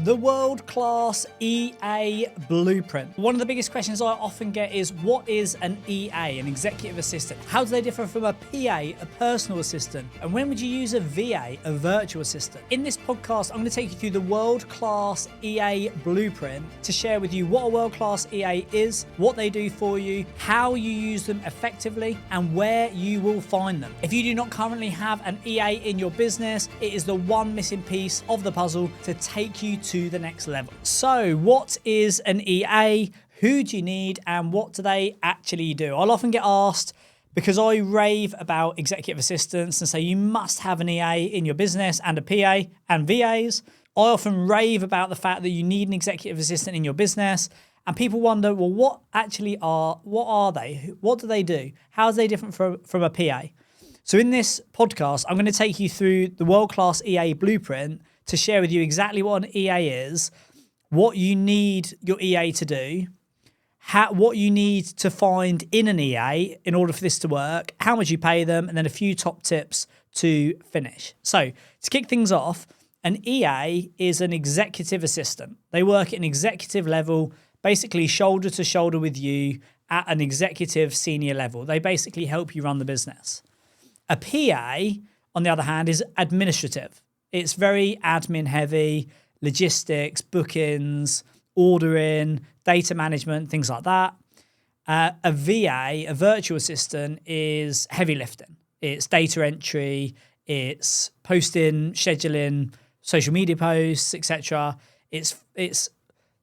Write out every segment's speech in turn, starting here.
the world-class EA blueprint. One of the biggest questions I often get is, what is an EA, an executive assistant? How do they differ from a PA, a personal assistant? And when would you use a VA, a virtual assistant? In this podcast, I'm going to take you through the world-class EA blueprint to share with you what a world-class EA is, what they do for you, how you use them effectively, and where you will find them. If you do not currently have an EA in your business, it is the one missing piece of the puzzle to take you to the next level. So what is an EA? Who do you need? And what do they actually do? I'll often get asked, because I rave about executive assistants and say you must have an EA in your business and a PA and VAs. I often rave about the fact that you need an executive assistant in your business. And people wonder, well, what are they? What do they do? How are they different from a PA? So in this podcast, I'm going to take you through the world-class EA blueprint to share with you exactly what an EA is, what you need your EA to do, what you need to find in an EA in order for this to work, how much you pay them, and then a few top tips to finish. So to kick things off, an EA is an executive assistant. They work at an executive level, basically shoulder to shoulder with you at an executive senior level. They basically help you run the business. A PA, on the other hand, is administrative. It's very admin heavy, logistics, bookings, ordering, data management, things like that. A VA, a virtual assistant, is heavy lifting. It's data entry, it's posting, scheduling, social media posts, etc. It's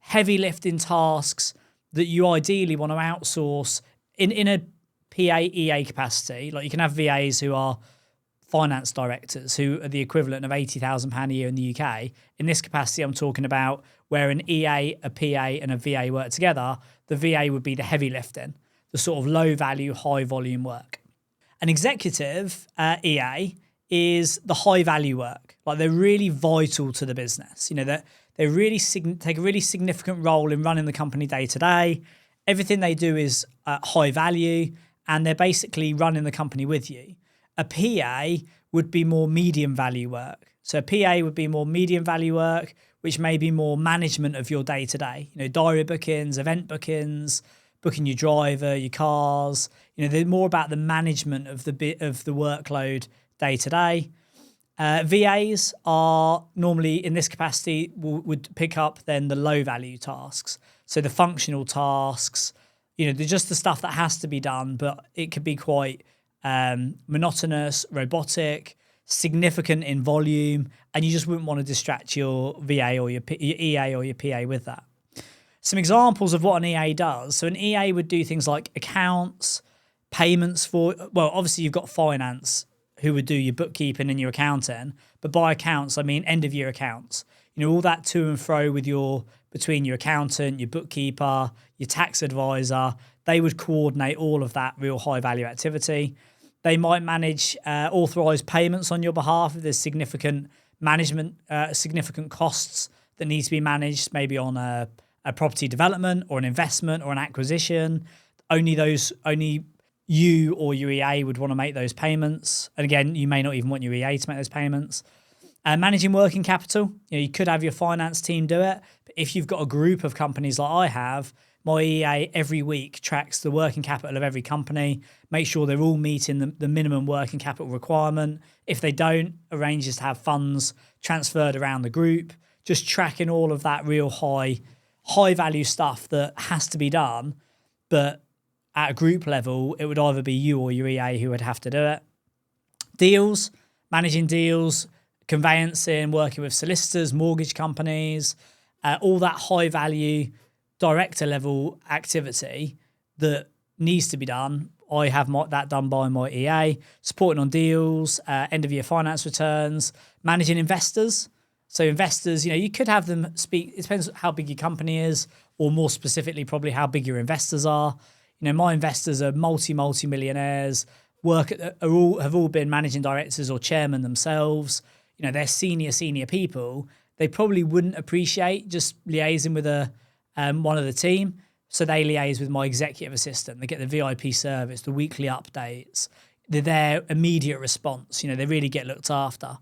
heavy lifting tasks that you ideally want to outsource in a PA EA capacity. Like you can have VAs who are finance directors who are the equivalent of £80,000 a year in the UK. In this capacity, I'm talking about where an EA, a PA and a VA work together. The VA would be the heavy lifting, the sort of low value, high volume work. An executive EA is the high value work. Like they're really vital to the business. You know, that they really take a really significant role in running the company day to day. Everything they do is high value and they're basically running the company with you. A PA would be more medium value work. So a PA would be more medium value work, which may be more management of your day to day. You know, diary bookings, event bookings, booking your driver, your cars. You know, they're more about the management of the workload day to day. VAs are normally in this capacity would pick up then the low value tasks. So the functional tasks, you know, they're just the stuff that has to be done, but it could be quite monotonous, robotic, significant in volume, and you just wouldn't want to distract your VA or your EA or your PA with that. Some examples of what an EA does. So an EA would do things like accounts, payments for, well, obviously you've got finance who would do your bookkeeping and your accounting, but by accounts, I mean end of year accounts. You know, all that to and fro between your accountant, your bookkeeper, your tax advisor, they would coordinate all of that real high value activity. They might manage authorised payments on your behalf if there's significant management, significant costs that need to be managed, maybe on a property development or an investment or an acquisition. Only you or your EA would want to make those payments. And again, you may not even want your EA to make those payments. Managing working capital, you know, you could have your finance team do it, but if you've got a group of companies like I have, my EA every week tracks the working capital of every company, make sure they're all meeting the minimum working capital requirement. If they don't, arranges to have funds transferred around the group, just tracking all of that real high value stuff that has to be done. But at a group level, it would either be you or your EA who would have to do it. Deals, managing deals, conveyancing, working with solicitors, mortgage companies, all that high value director level activity that needs to be done. I have that done by my EA, supporting on deals, end of year finance returns, managing investors. So investors, you know, you could have them speak, it depends how big your company is, or more specifically, probably how big your investors are. You know, my investors are multi-millionaires, have all been managing directors or chairmen themselves. You know, they're senior people. They probably wouldn't appreciate just liaising with one of the team. So they liaise with my executive assistant. They get the VIP service, the weekly updates. They're their immediate response. You know, they really get looked after.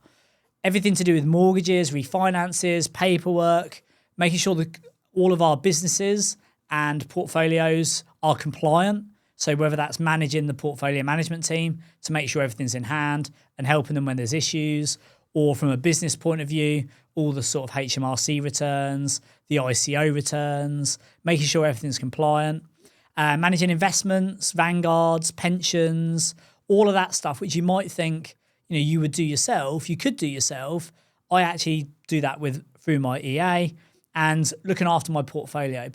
Everything to do with mortgages, refinances, paperwork, making sure that all of our businesses and portfolios are compliant. So whether that's managing the portfolio management team to make sure everything's in hand and helping them when there's issues, or from a business point of view, all the sort of HMRC returns, the ICO returns, making sure everything's compliant, managing investments, vanguards, pensions, all of that stuff, which you might think, you would do yourself, you could do yourself. I actually do that through my EA and looking after my portfolio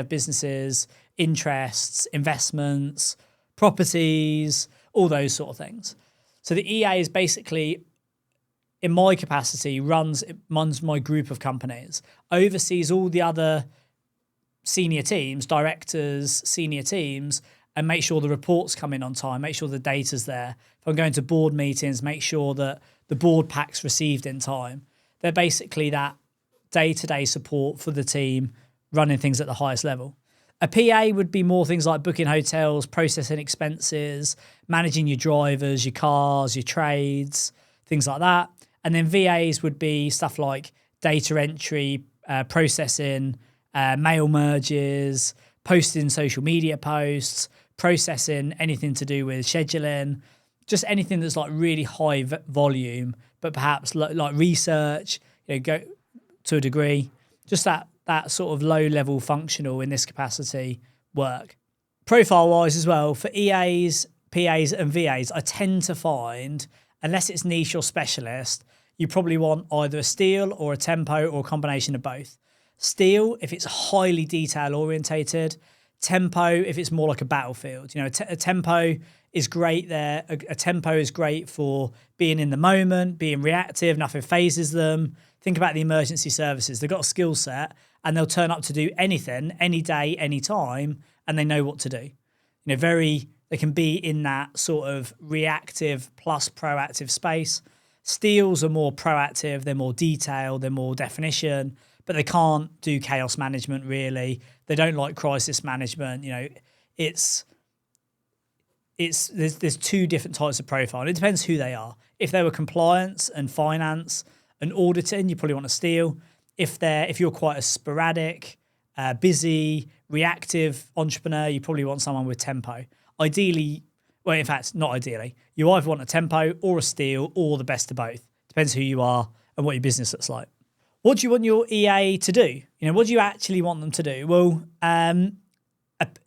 of businesses, interests, investments, properties, all those sort of things. So the EA is basically, in my capacity, runs my group of companies, oversees all the other senior teams, directors, senior teams, and make sure the reports come in on time, make sure the data's there. If I'm going to board meetings, make sure that the board pack's received in time. They're basically that day-to-day support for the team, running things at the highest level. A PA would be more things like booking hotels, processing expenses, managing your drivers, your cars, your trades, things like that. And then VAs would be stuff like data entry, processing, mail merges, posting social media posts, processing anything to do with scheduling, just anything that's like really high volume, but perhaps like research, go to a degree, just that sort of low level functional in this capacity work. Profile wise as well, for EAs, PAs and VAs, I tend to find, unless it's niche or specialist, you probably want either a steel or a tempo or a combination of both. Steel, if it's highly detail orientated. Tempo, if it's more like a battlefield. A tempo is great there. A tempo is great for being in the moment, being reactive, nothing phases them. Think about the emergency services. They've got a skill set and they'll turn up to do anything, any day, any time, and they know what to do. They can be in that sort of reactive plus proactive space. Steels are more proactive, they're more detailed, they're more definition, but they can't do chaos management really. They don't like crisis management. There's two different types of profile. And it depends who they are. If they were compliance and finance and auditing, you probably want a steel. If you're quite a sporadic, busy, reactive entrepreneur, you probably want someone with tempo. Ideally, well, in fact, not ideally. You either want a tempo or a steel or the best of both. Depends who you are and what your business looks like. What do you want your EA to do? What do you actually want them to do? Well,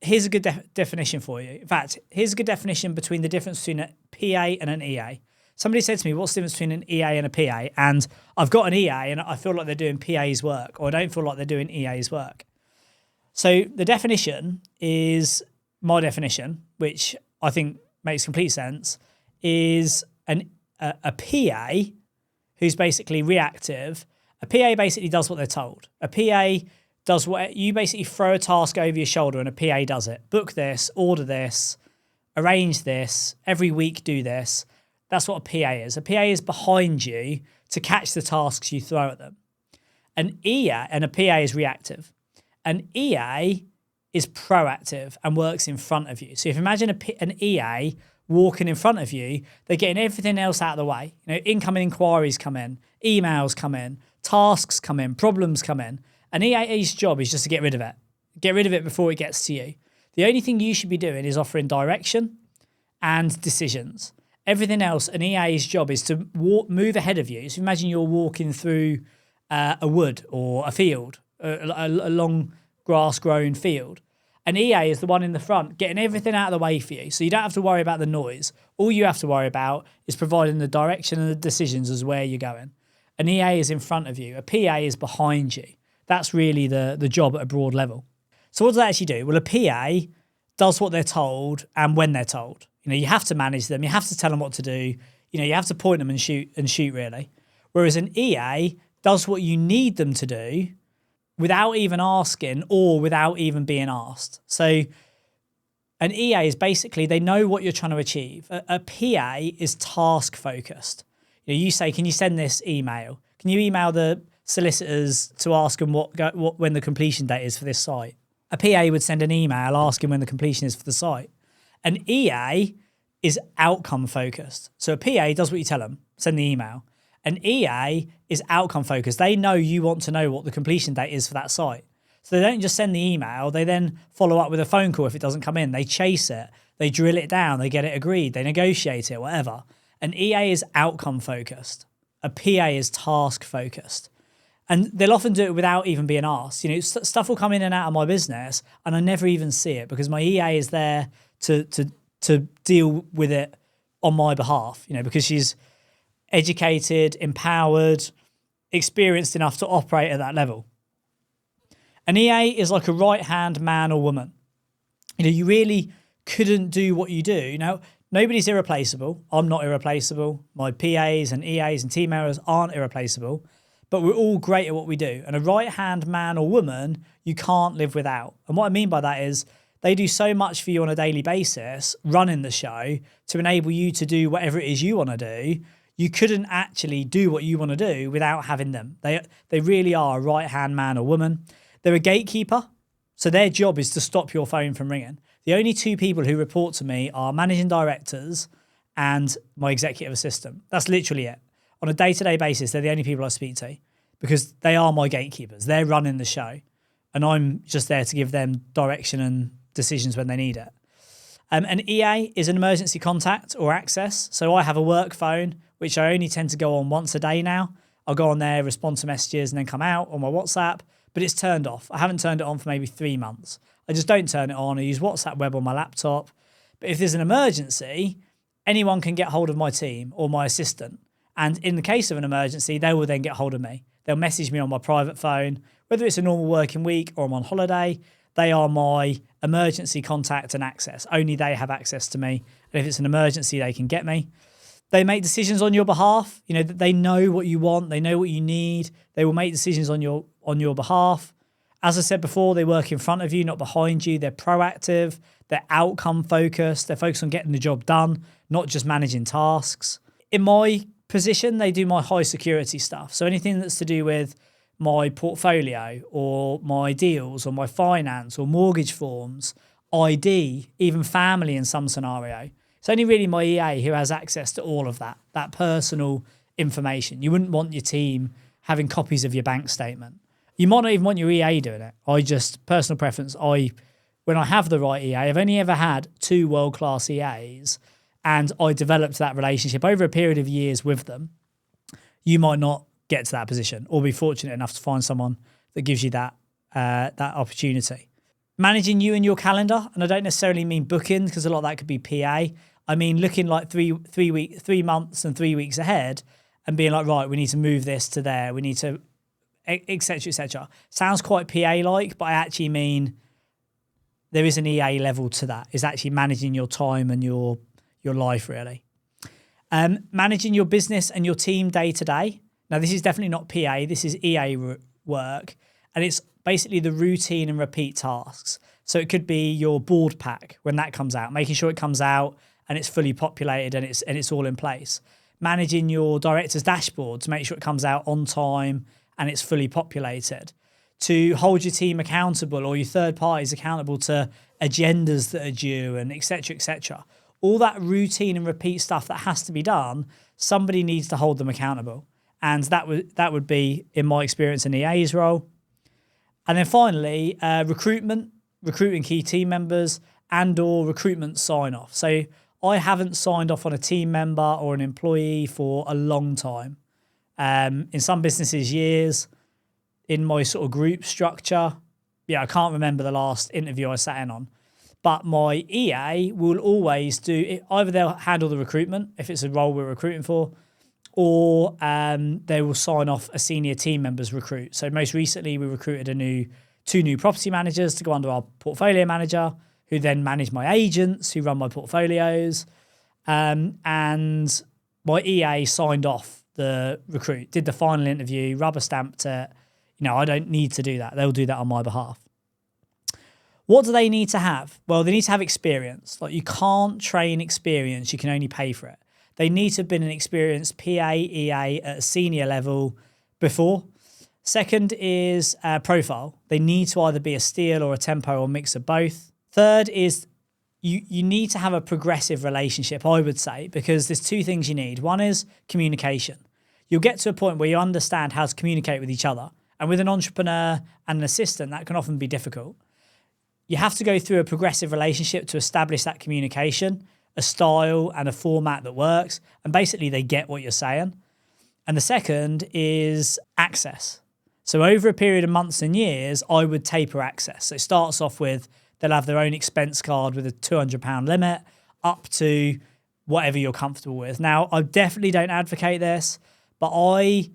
here's a good definition for you. In fact, here's a good definition between the difference between a PA and an EA. Somebody said to me, what's the difference between an EA and a PA? And I've got an EA and I feel like they're doing PA's work, or I don't feel like they're doing EA's work. So the definition is my definition, which I think makes complete sense, is a PA who's basically reactive. A PA basically does what they're told. A PA does what you basically throw a task over your shoulder and a PA does it. Book this, order this, arrange this, every week do this. That's what a PA is. A PA is behind you to catch the tasks you throw at them. An EA and a PA is reactive. An EA is proactive and works in front of you. So if you imagine an EA walking in front of you, they're getting everything else out of the way. Incoming inquiries come in, emails come in, tasks come in, problems come in. An EA's job is just to get rid of it. Get rid of it before it gets to you. The only thing you should be doing is offering direction and decisions. Everything else, an EA's job is to move ahead of you. So imagine you're walking through a wood or a field, a long grass-grown field. An EA is the one in the front, getting everything out of the way for you. So you don't have to worry about the noise. All you have to worry about is providing the direction and the decisions as where you're going. An EA is in front of you. A PA is behind you. That's really the job at a broad level. So what does that actually do? Well, a PA does what they're told and when they're told. You have to manage them. You have to tell them what to do. You have to point them and shoot really. Whereas an EA does what you need them to do without even asking or without even being asked. So an EA is basically, they know what you're trying to achieve. A PA is task focused. You say, can you send this email? Can you email the solicitors to ask them when the completion date is for this site? A PA would send an email asking when the completion is for the site. An EA is outcome focused. So a PA does what you tell them, send the email. An EA is outcome focused. They know you want to know what the completion date is for that site. So they don't just send the email, they then follow up with a phone call if it doesn't come in. They chase it, they drill it down, they get it agreed, they negotiate it, whatever. An EA is outcome focused. A PA is task focused. And they'll often do it without even being asked. You know, stuff will come in and out of my business and I never even see it because my EA is there to deal with it on my behalf, you know, because she's educated, empowered, experienced enough to operate at that level. An EA is like a right-hand man or woman. You know, you really couldn't do what you do. Now, nobody's irreplaceable. I'm not irreplaceable. My PAs and EAs and team members aren't irreplaceable, but we're all great at what we do. And a right-hand man or woman, you can't live without. And what I mean by that is they do so much for you on a daily basis, running the show to enable you to do whatever it is you want to do. You couldn't actually do what you want to do without having them. They really are a right-hand man or woman. They're a gatekeeper, so their job is to stop your phone from ringing. The only two people who report to me are managing directors and my executive assistant. That's literally it. On a day-to-day basis, they're the only people I speak to because they are my gatekeepers. They're running the show, and I'm just there to give them direction and decisions when they need it. An EA is an emergency contact or access. So I have a work phone, which I only tend to go on once a day now. I'll go on there, respond to messages, and then come out on my WhatsApp. But it's turned off. I haven't turned it on for maybe 3 months. I just don't turn it on. I use WhatsApp web on my laptop. But if there's an emergency, anyone can get hold of my team or my assistant. And in the case of an emergency, they will then get hold of me. They'll message me on my private phone. Whether it's a normal working week or I'm on holiday, they are my emergency contact and access. Only they have access to me. And if it's an emergency, they can get me. They make decisions on your behalf. You know, they know what you want. They know what you need. They will make decisions on your behalf. As I said before, they work in front of you, not behind you. They're proactive. They're outcome focused. They're focused on getting the job done, not just managing tasks. In my position, they do my high security stuff. So anything that's to do with my portfolio or my deals or my finance or mortgage forms, ID, even family in some scenario. It's only really my EA who has access to all of that personal information. You wouldn't want your team having copies of your bank statement. You might not even want your EA doing it. Personal preference, when I have the right EA, I've only ever had 2 world-class EAs and I developed that relationship over a period of years with them. You might not get to that position or be fortunate enough to find someone that gives you that opportunity. Managing you and your calendar, and I don't necessarily mean booking because a lot of that could be PA. I mean looking like 3 months and 3 weeks ahead and being like, right, we need to move this to there. We need to, et cetera, et cetera. Sounds quite PA-like, but I actually mean there is an EA level to that. It's actually managing your time and your life, really. Managing your business and your team day to day. Now, this is definitely not PA. This is EA work. And it's basically the routine and repeat tasks. So it could be your board pack when that comes out, making sure it comes out and it's fully populated and it's all in place. Managing your director's dashboard to make sure it comes out on time and it's fully populated. To hold your team accountable or your third parties accountable to agendas that are due and et cetera, et cetera. All that routine and repeat stuff that has to be done, somebody needs to hold them accountable. And that would be, in my experience, an EA's role. And then finally, recruiting key team members and or recruitment sign-off. So I haven't signed off on a team member or an employee for a long time. In some businesses, years. In my sort of group structure, I can't remember the last interview I sat in on. But my EA will always do it. Either they'll handle the recruitment if it's a role we're recruiting for, or they will sign off a senior team member's recruit. So most recently, we recruited two new property managers to go under our portfolio manager, who then manage my agents who run my portfolios. And my EA signed off the recruit, did the final interview, rubber stamped it. I don't need to do that. They'll do that on my behalf. What do they need to have? Well, they need to have experience. Like, you can't train experience. You can only pay for it. They need to have been an experienced PA, EA at a senior level before. Second is profile. They need to either be a steel or a tempo or mix of both. Third is you need to have a progressive relationship, I would say, because there's 2 things you need. One is communication. you'll get to a point where you understand how to communicate with each other. And with an entrepreneur and an assistant, that can often be difficult. You have to go through a progressive relationship to establish that communication, a style and a format that works. And basically they get what you're saying. And the second is access. So over a period of months and years, I would taper access. So it starts off with they'll have their own expense card with a £200 limit up to whatever you're comfortable with. Now, I definitely don't advocate this, but I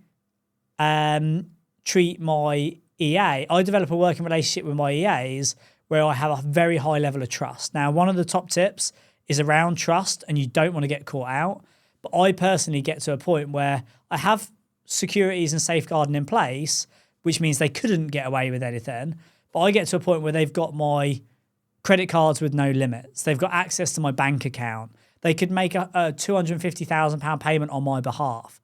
treat my EA, I develop a working relationship with my EAs where I have a very high level of trust. Now, one of the top tips is around trust, and you don't want to get caught out. But I personally get to a point where I have securities and safeguarding in place, which means they couldn't get away with anything. But I get to a point where they've got my credit cards with no limits. They've got access to my bank account. They could make a £250,000 payment on my behalf.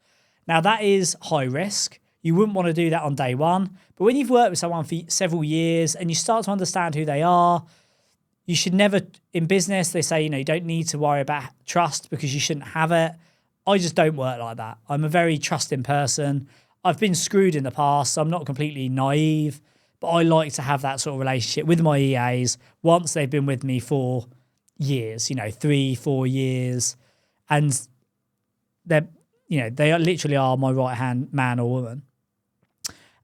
Now, that is high risk. You wouldn't want to do that on day one. But when you've worked with someone for several years and you start to understand who they are, you should never, in business, they say, you don't need to worry about trust because you shouldn't have it. I just don't work like that. I'm a very trusting person. I've been screwed in the past, so I'm not completely naive, but I like to have that sort of relationship with my EAs once they've been with me for years, 3-4 years. And they literally are my right-hand man or woman.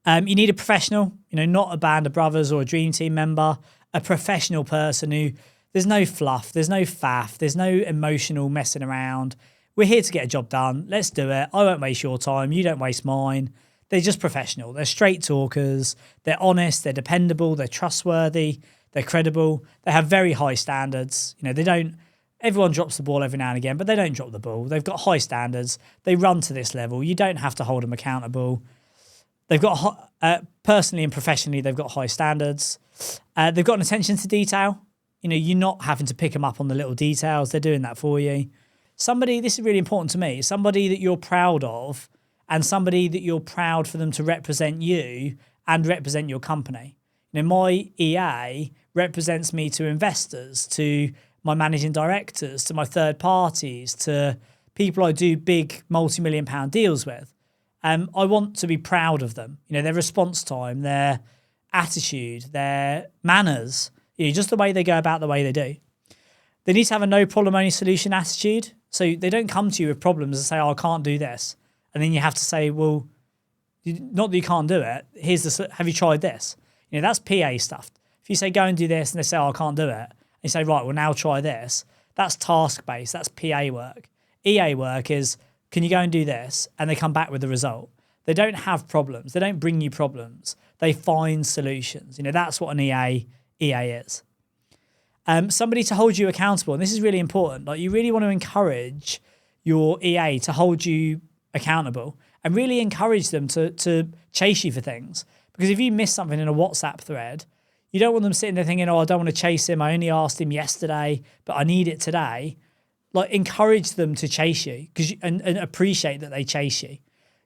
You need a professional, not a band of brothers or a dream team member, a professional person who there's no fluff, there's no faff, there's no emotional messing around. We're here to get a job done. Let's do it. I won't waste your time. You don't waste mine. They're just professional. They're straight talkers. They're honest. They're dependable. They're trustworthy. They're credible. They have very high standards. Everyone drops the ball every now and again, but they don't drop the ball. They've got high standards. They run to this level. You don't have to hold them accountable. They've got, personally and professionally, they've got high standards. They've got an attention to detail. You're not having to pick them up on the little details. They're doing that for you. Somebody, this is really important to me, somebody that you're proud of and somebody that you're proud for them to represent you and represent your company. My EA represents me to investors, to my managing directors, to my third parties, to people I do big multi-million-pound deals with. I want to be proud of them. Their response time, their attitude, their manners, just the way they go about the way they do. They need to have a no problem, only solution attitude. So they don't come to you with problems and say, I can't do this. And then you have to say, well, not that you can't do it. Have you tried this? That's PA stuff. If you say, go and do this, and they say, I can't do it. And you say, right, well, now try this. That's task-based. That's PA work. EA work is, can you go and do this? And they come back with the result. They don't have problems. They don't bring you problems. They find solutions. That's what an EA is. Somebody to hold you accountable. And this is really important. You really want to encourage your EA to hold you accountable and really encourage them to chase you for things. Because if you miss something in a WhatsApp thread, you don't want them sitting there thinking, I don't want to chase him. I only asked him yesterday, but I need it today. Encourage them to chase you and appreciate that they chase you.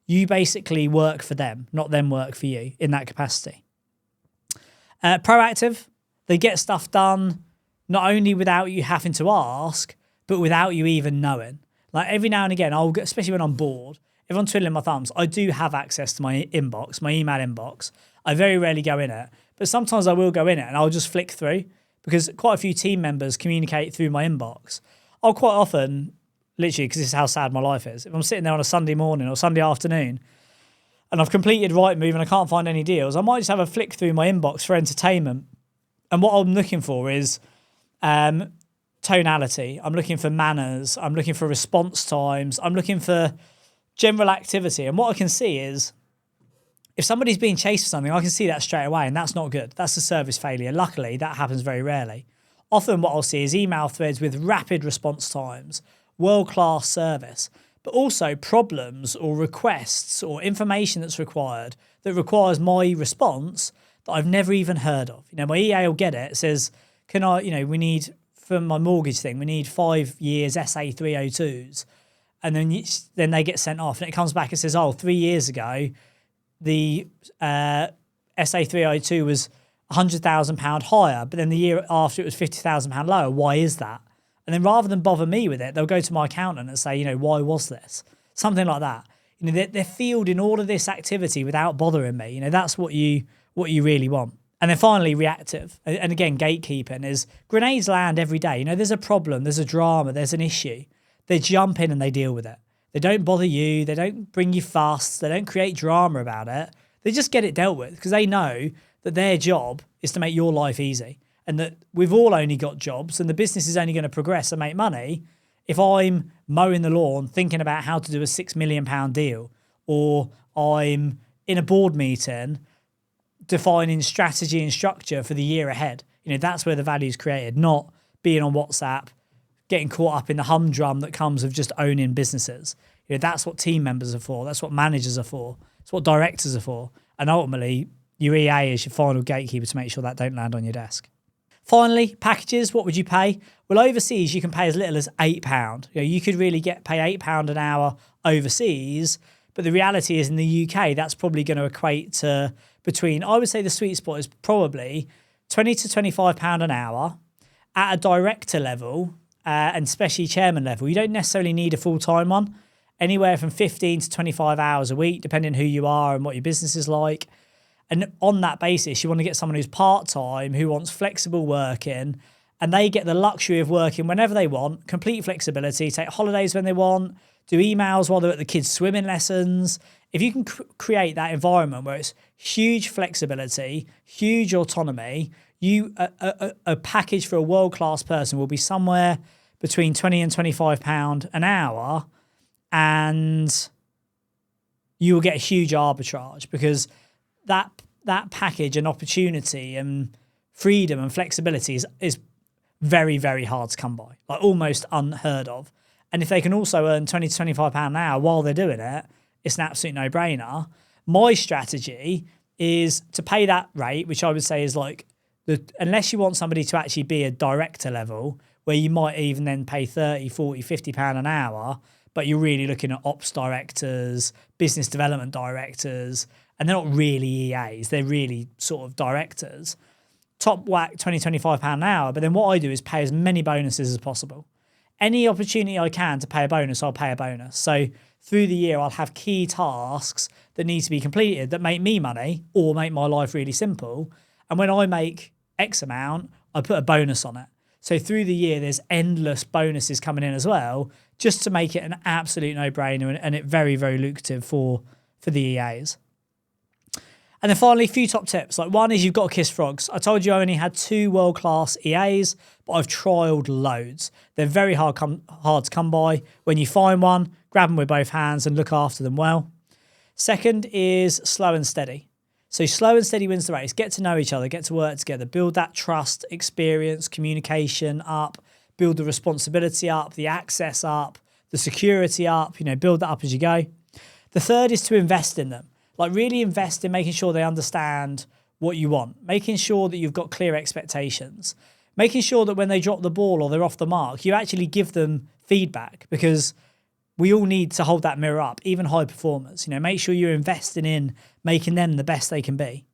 You basically work for them, not them work for you in that capacity. Proactive. They get stuff done not only without you having to ask, but without you even knowing. Every now and again, especially when I'm bored, if I'm twiddling my thumbs, I do have access to my inbox, my email inbox. I very rarely go in it, but sometimes I will go in it and I'll just flick through because quite a few team members communicate through my inbox. I'll quite often, literally, because this is how sad my life is, if I'm sitting there on a Sunday morning or Sunday afternoon and I've completed Rightmove and I can't find any deals, I might just have a flick through my inbox for entertainment. And what I'm looking for is tonality. I'm looking for manners. I'm looking for response times. I'm looking for general activity. And what I can see is if somebody's being chased for something, I can see that straight away, and that's not good. That's a service failure. Luckily, that happens very rarely. Often what I'll see is email threads with rapid response times, world-class service, but also problems or requests or information that's required that requires my response that I've never even heard of. My EA will get it. It says, we need, for my mortgage thing, we need 5 years SA 302s. And then they get sent off and it comes back and says, 3 years ago, the SA 302 was £100,000 higher, but then the year after it was £50,000 lower. Why is that? And then rather than bother me with it, they'll go to my accountant and say, why was this? Something like that. They're fielding all of this activity without bothering me. That's what you really want. And then finally, reactive. And again, gatekeeping is grenades land every day. There's a problem, there's a drama, there's an issue. They jump in and they deal with it. They don't bother you. They don't bring you fuss. They don't create drama about it. They just get it dealt with because they know that their job is to make your life easy and that we've all only got jobs and the business is only going to progress and make money if I'm mowing the lawn thinking about how to do a £6 million deal, or I'm in a board meeting defining strategy and structure for the year ahead. That's where the value is created, not being on WhatsApp, getting caught up in the humdrum that comes with just owning businesses. That's what team members are for. That's what managers are for. It's what directors are for. And ultimately, your EA is your final gatekeeper to make sure that don't land on your desk. Finally, packages, what would you pay? Well, overseas, you can pay as little as £8. You could really pay £8 an hour overseas, but the reality is in the UK, that's probably going to equate to between, I would say the sweet spot is probably £20 to £25 an hour at a director level and especially chairman level. You don't necessarily need a full-time one, anywhere from 15 to 25 hours a week, depending who you are and what your business is like. And on that basis, you want to get someone who's part-time, who wants flexible working, and they get the luxury of working whenever they want, complete flexibility, take holidays when they want, do emails while they're at the kids' swimming lessons. If you can create that environment where it's huge flexibility, huge autonomy, a package for a world-class person will be somewhere between £20 and £25 an hour, and you will get a huge arbitrage because that package and opportunity and freedom and flexibility is very, very hard to come by, like almost unheard of. And if they can also earn £20 to £25 an hour while they're doing it, it's an absolute no-brainer. My strategy is to pay that rate, which I would say is like, unless you want somebody to actually be a director level, where you might even then pay £30, £40, £50 an hour, but you're really looking at ops directors, business development directors, and they're not really EAs, they're really sort of directors. Top whack, £20, £25 an hour, but then what I do is pay as many bonuses as possible. Any opportunity I can to pay a bonus, I'll pay a bonus. So through the year, I'll have key tasks that need to be completed that make me money or make my life really simple. And when I make X amount, I put a bonus on it. So through the year, there's endless bonuses coming in as well, just to make it an absolute no-brainer and it very, very lucrative for the EAs. And then finally, a few top tips. Like one is you've got to kiss frogs. I told you I only had 2 world-class EAs, but I've trialed loads. They're very hard to come by. When you find one, grab them with both hands and look after them well. Second is slow and steady. So slow and steady wins the race. Get to know each other, get to work together, build that trust, experience, communication up, build the responsibility up, the access up, the security up, build that up as you go. The third is to invest in them. Like really invest in making sure they understand what you want, making sure that you've got clear expectations, making sure that when they drop the ball or they're off the mark, you actually give them feedback, because we all need to hold that mirror up, even high performers. Make sure you're investing in making them the best they can be.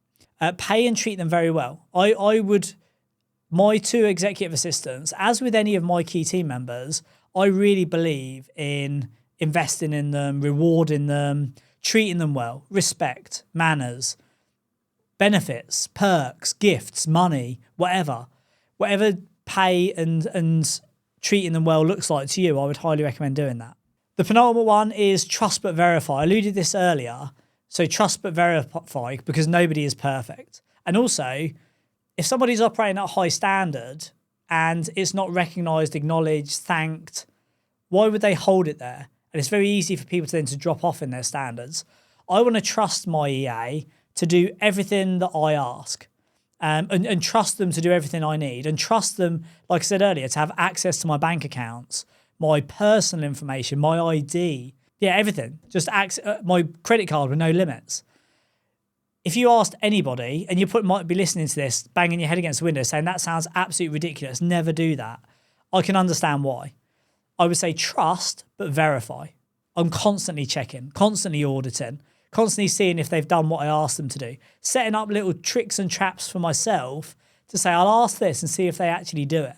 Pay and treat them very well. My 2 executive assistants, as with any of my key team members, I really believe in investing in them, rewarding them, treating them well, respect, manners, benefits, perks, gifts, money, whatever pay and treating them well looks like to you, I would highly recommend doing that. The penultimate one is trust but verify. I alluded to this earlier. So trust but verify, because nobody is perfect. And also, if somebody's operating at a high standard and it's not recognised, acknowledged, thanked, why would they hold it there? And it's very easy for people to drop off in their standards. I want to trust my EA to do everything that I ask, and trust them to do everything I need, and trust them, like I said earlier, to have access to my bank accounts, my personal information, my ID, everything. Just my credit card with no limits. If you asked anybody, and you might be listening to this, banging your head against the window, saying that sounds absolutely ridiculous, never do that, I can understand why. I would say trust, but verify. I'm constantly checking, constantly auditing, constantly seeing if they've done what I asked them to do, setting up little tricks and traps for myself to say, I'll ask this and see if they actually do it.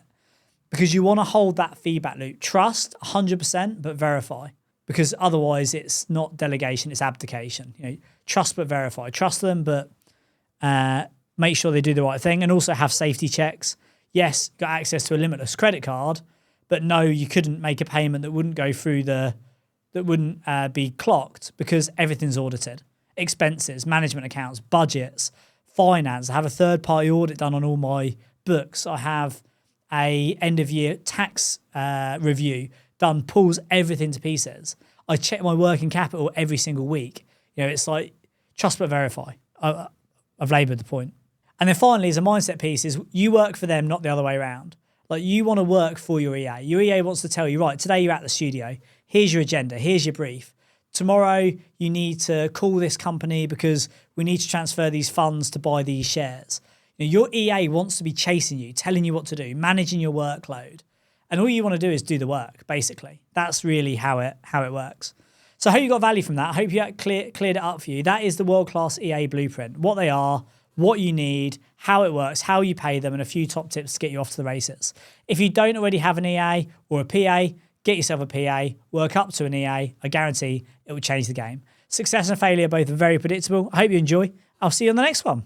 Because you want to hold that feedback loop. Trust 100%, but verify. because otherwise it's not delegation, it's abdication. Trust but verify. Trust them, but make sure they do the right thing, and also have safety checks. Yes, got access to a limitless credit card, but no, you couldn't make a payment that wouldn't go through that wouldn't be clocked, because everything's audited. Expenses, management accounts, budgets, finance. I have a third-party audit done on all my books. I have a end-of-year tax review done, pulls everything to pieces. I check my working capital every single week. It's like trust but verify. I've laboured the point. And then finally, as a mindset piece, is you work for them, not the other way around. Like, you want to work for your EA. Your EA wants to tell you, right, today you're at the studio. Here's your agenda. Here's your brief. Tomorrow you need to call this company because we need to transfer these funds to buy these shares. Your EA wants to be chasing you, telling you what to do, managing your workload. And all you want to do is do the work, basically. That's really how it works. So I hope you got value from that. I hope you cleared it up for you. That is the world-class EA blueprint. What they are, what you need, how it works, how you pay them, and a few top tips to get you off to the races. If you don't already have an EA or a PA, get yourself a PA, work up to an EA. I guarantee it will change the game. Success and failure are both very predictable. I hope you enjoy. I'll see you on the next one.